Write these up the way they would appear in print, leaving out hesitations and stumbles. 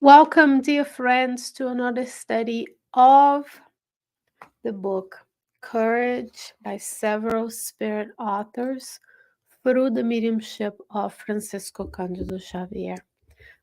Welcome, dear friends, to another study of the book Courage by several spirit authors through the mediumship of Francisco Cândido Xavier.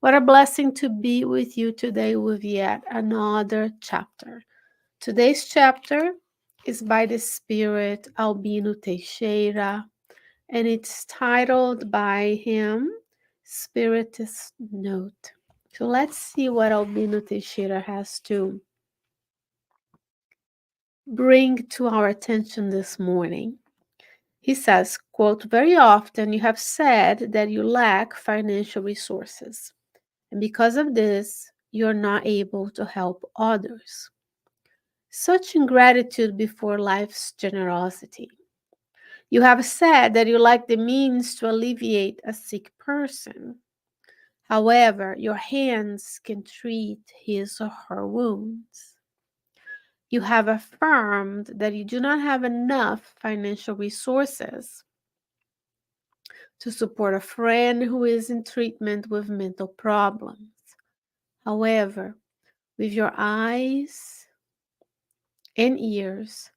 What a blessing to be with you today with yet another chapter. Today's chapter is by the spirit Albino Teixeira, and it's titled by him Spiritist Note. So let's see what Albino Teixeira has to bring to our attention this morning. He says, quote, "Very often you have said that you lack financial resources, and because of this, you're not able to help others. Such ingratitude before life's generosity. You have said that you lack the means to alleviate a sick person. However, your hands can treat his or her wounds. You have affirmed that you do not have enough financial resources to support a friend who is in treatment with mental problems. However, with your eyes and ears,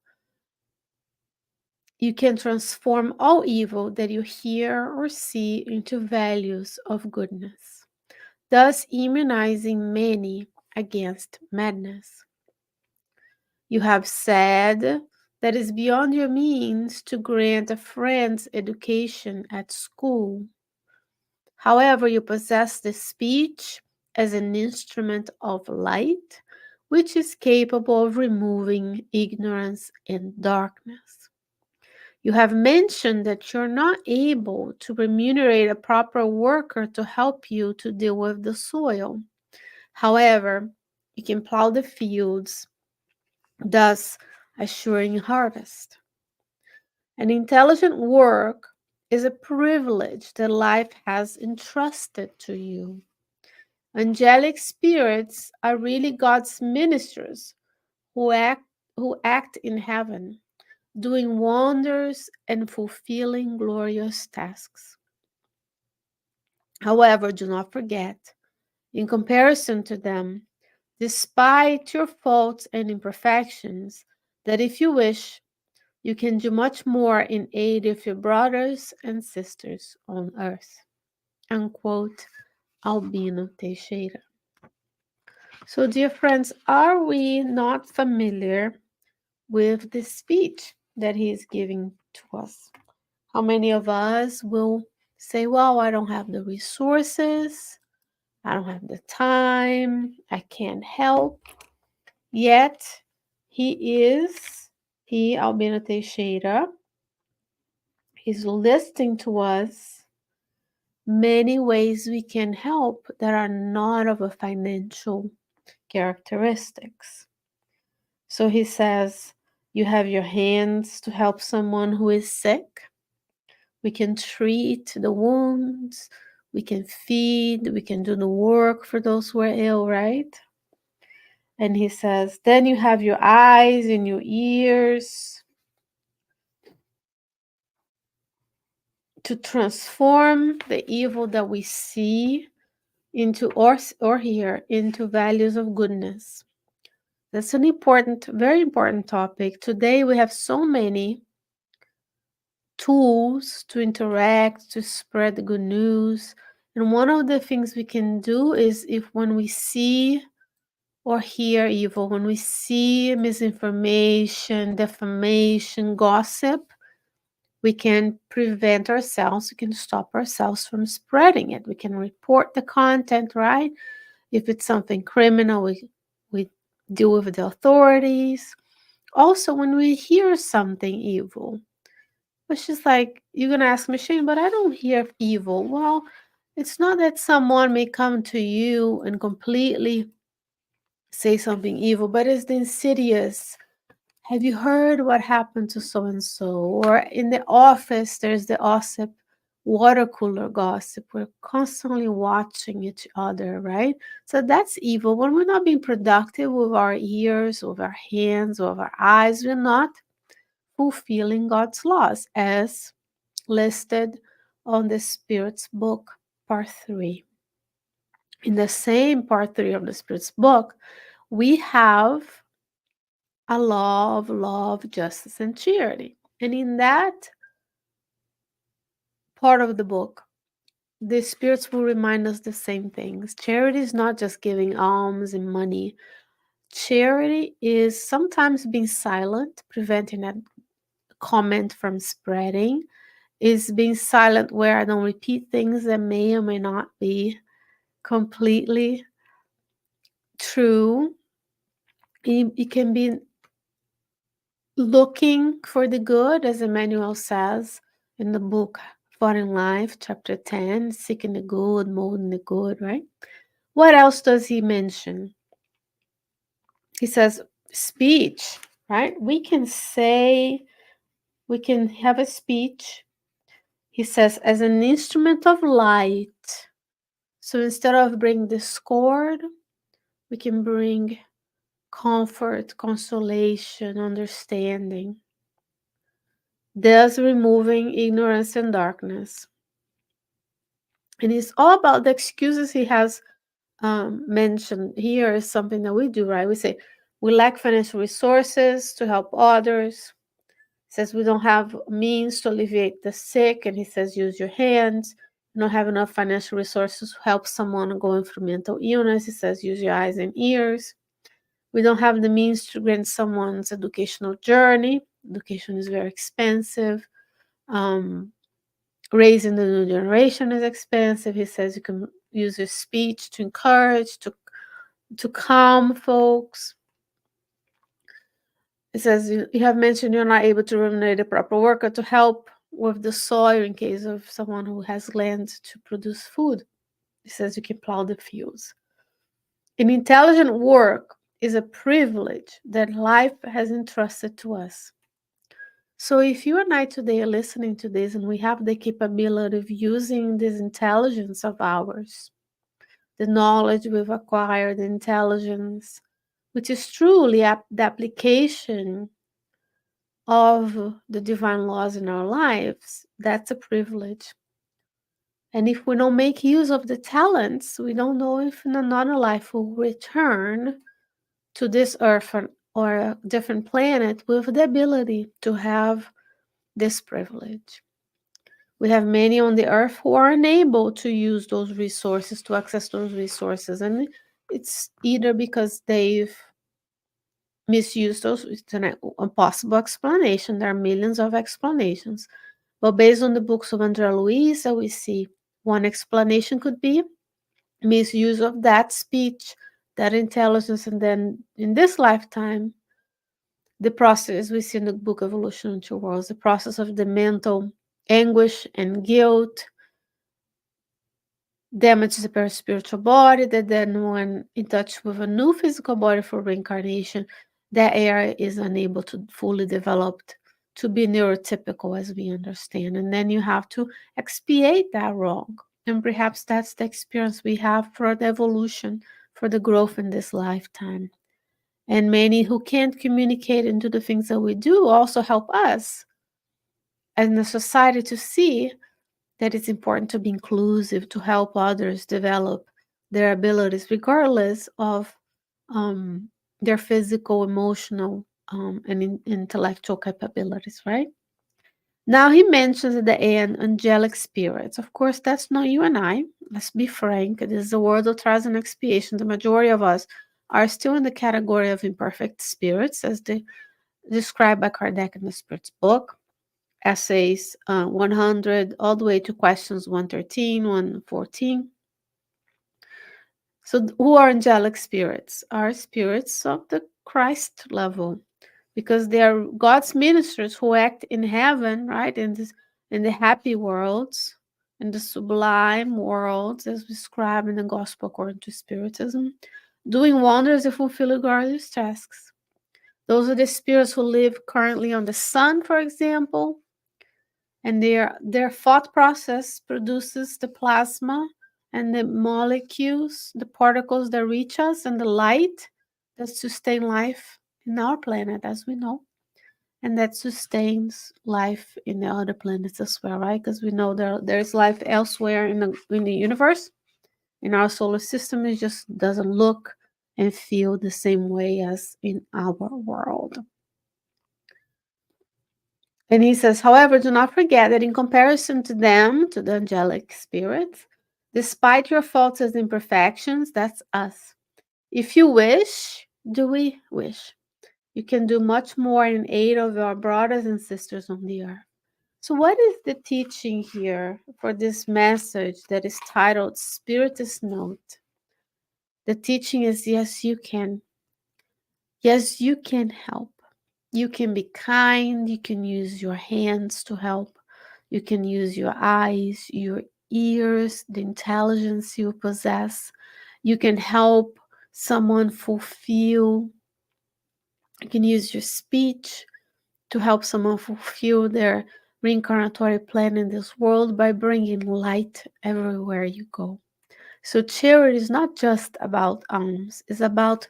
you can transform all evil that you hear or see into values of goodness, thus immunizing many against madness. You have said that it's beyond your means to grant a friend's education at school. However, you possess the speech as an instrument of light, which is capable of removing ignorance and darkness. You have mentioned that you're not able to remunerate a proper worker to help you to deal with the soil. However, you can plow the fields, thus assuring harvest. An intelligent work is a privilege that life has entrusted to you. Angelic spirits are really God's ministers who act in heaven, doing wonders and fulfilling glorious tasks. However, do not forget, in comparison to them, despite your faults and imperfections, that if you wish, you can do much more in aid of your brothers and sisters on earth." Unquote, Albino Teixeira. So, dear friends, are we not familiar with the speech that he is giving to us? How many of us will say, well, I don't have the resources, I don't have the time, I can't help. Yet, Albino Teixeira, he's listing to us many ways we can help that are not of a financial characteristics. So he says, you have your hands to help someone who is sick. We can treat the wounds, we can feed, we can do the work for those who are ill, right? And he says, then you have your eyes and your ears to transform the evil that we see into or hear into values of goodness. That's an important, very important topic. Today we have so many tools to interact, to spread the good news. And one of the things we can do is when we see or hear evil, when we see misinformation, defamation, gossip, we can prevent ourselves, we can stop ourselves from spreading it. We can report the content, right? If it's something criminal, we deal with the authorities. Also, when we hear something evil, it's just like, you're going to ask Machine, but I don't hear evil. Well, it's not that someone may come to you and completely say something evil, but it's the insidious. Have you heard what happened to so and so? Or in the office, there's the gossip, water cooler gossip. We're constantly watching each other, right? So that's evil. When we're not being productive with our ears, with our hands, with our eyes, we're not fulfilling God's laws as listed on the Spirit's book, part 3. In the same part 3 of the Spirit's book, we have a law of love, justice, and charity. And in that part of the book, the spirits will remind us the same things. Charity is not just giving alms and money. Charity is sometimes being silent, preventing a comment from spreading, is being silent where I don't repeat things that may or may not be completely true. It can be looking for the good, as Emmanuel says in the book Foreign Life, chapter 10, seeking the good, molding the good, right? What else does he mention? He says speech, right? We can have a speech. He says, as an instrument of light. So instead of bringing discord, we can bring comfort, consolation, understanding, thus removing ignorance and darkness. And it's all about the excuses he has mentioned here is something that we do, right? We say we lack financial resources to help others. He says we don't have means to alleviate the sick, and he says use your hands. You don't have enough financial resources to help someone going through mental illness. He says use your eyes and ears. We don't have the means to grant someone's educational journey. Education is very expensive. Um, Raising the new generation is expensive. He says you can use your speech to encourage, to calm folks. It says you have mentioned you're not able to remunerate a proper worker to help with the soil in case of someone who has land to produce food. It says you can plow the fields. An intelligent work is a privilege that life has entrusted to us. So if you and I today are listening to this and we have the capability of using this intelligence of ours, the knowledge we've acquired, the intelligence, which is truly the application of the divine laws in our lives, that's a privilege. And if we don't make use of the talents, we don't know if in another life we'll return to this earth or a different planet with the ability to have this privilege. We have many on the earth who are unable to use those resources, to access those resources. And it's either because they've misused those, it's an impossible explanation. There are millions of explanations. But based on the books of Andrea Luisa, we see one explanation could be misuse of that speech, that intelligence, and then in this lifetime, the process we see in the book Evolution in Two Worlds, the process of the mental anguish and guilt damages the spiritual body, that then when in touch with a new physical body for reincarnation, that area is unable to fully develop to be neurotypical as we understand. And then you have to expiate that wrong. And perhaps that's the experience we have for the evolution, for the growth in this lifetime. And many who can't communicate into the things that we do also help us and the society to see that it's important to be inclusive, to help others develop their abilities, regardless of their physical, emotional, and intellectual capabilities, right? Now he mentions at the end angelic spirits. Of course, that's not you and I. Let's be frank. It is the world of trials and expiation. The majority of us are still in the category of imperfect spirits, as described by Kardec in the Spirit's book. Essays 100 all the way to questions 113, 114. So who are angelic spirits? Are spirits of the Christ level, because they are God's ministers who act in heaven, right? In the happy worlds, in the sublime worlds, as described in the Gospel according to Spiritism, doing wonders and fulfilling glorious tasks. Those are the spirits who live currently on the sun, for example, and their thought process produces the plasma and the molecules, the particles that reach us, and the light that sustain life in our planet, as we know, and that sustains life in the other planets as well, right? Because we know there's life elsewhere in the universe, in our solar system. It just doesn't look and feel the same way as in our world. And he says, however, do not forget that in comparison to them, to the angelic spirits, despite your faults and imperfections, that's us. If you wish, do we wish? You can do much more in aid of our brothers and sisters on the earth. So, what is the teaching here for this message that is titled Spiritist Note? The teaching is yes, you can. Yes, you can help. You can be kind. You can use your hands to help. You can use your eyes, your ears, the intelligence you possess. You can help someone fulfill. You can use your speech to help someone fulfill their reincarnatory plan in this world by bringing light everywhere you go. So, charity is not just about alms, it's about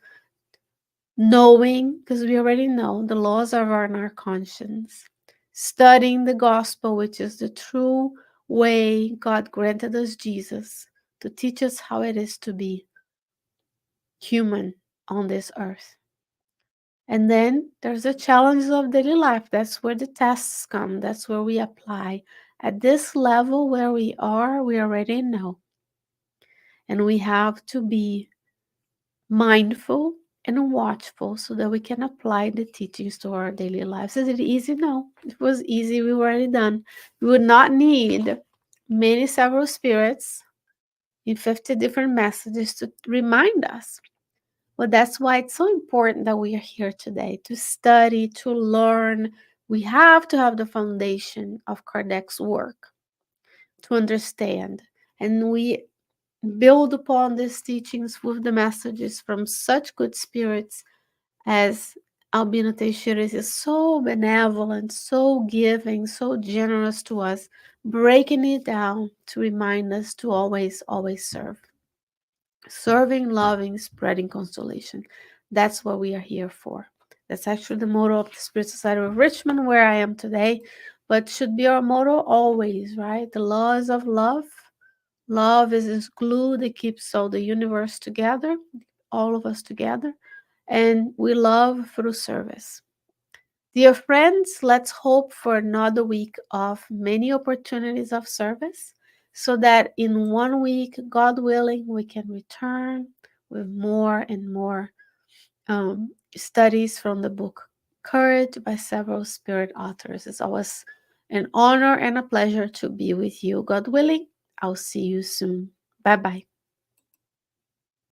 knowing, because we already know the laws are in our conscience, studying the gospel, which is the true way God granted us Jesus to teach us how it is to be human on this earth. And then there's the challenges of daily life. That's where the tests come. That's where we apply. At this level where we are, we already know. And we have to be mindful and watchful so that we can apply the teachings to our daily lives. Is it easy? No. If it was easy, we were already done. We would not need many several spirits in 50 different messages to remind us. Well, that's why it's so important that we are here today to study, to learn. We have to have the foundation of Kardec's work to understand. And we build upon these teachings with the messages from such good spirits as Albino Teixeira is so benevolent, so giving, so generous to us, breaking it down to remind us to always, always serve. Serving, loving, spreading consolation. That's what we are here for. That's actually the motto of the Spirit Society of Richmond, where I am today, but should be our motto always, right? The laws of love. Love is this glue that keeps all the universe together, all of us together, and we love through service. Dear friends, let's hope for another week of many opportunities of service so that in 1 week, God willing, we can return with more and more studies from the book Courage by several spirit authors. It's always an honor and a pleasure to be with you. God willing, I'll see you soon. Bye bye.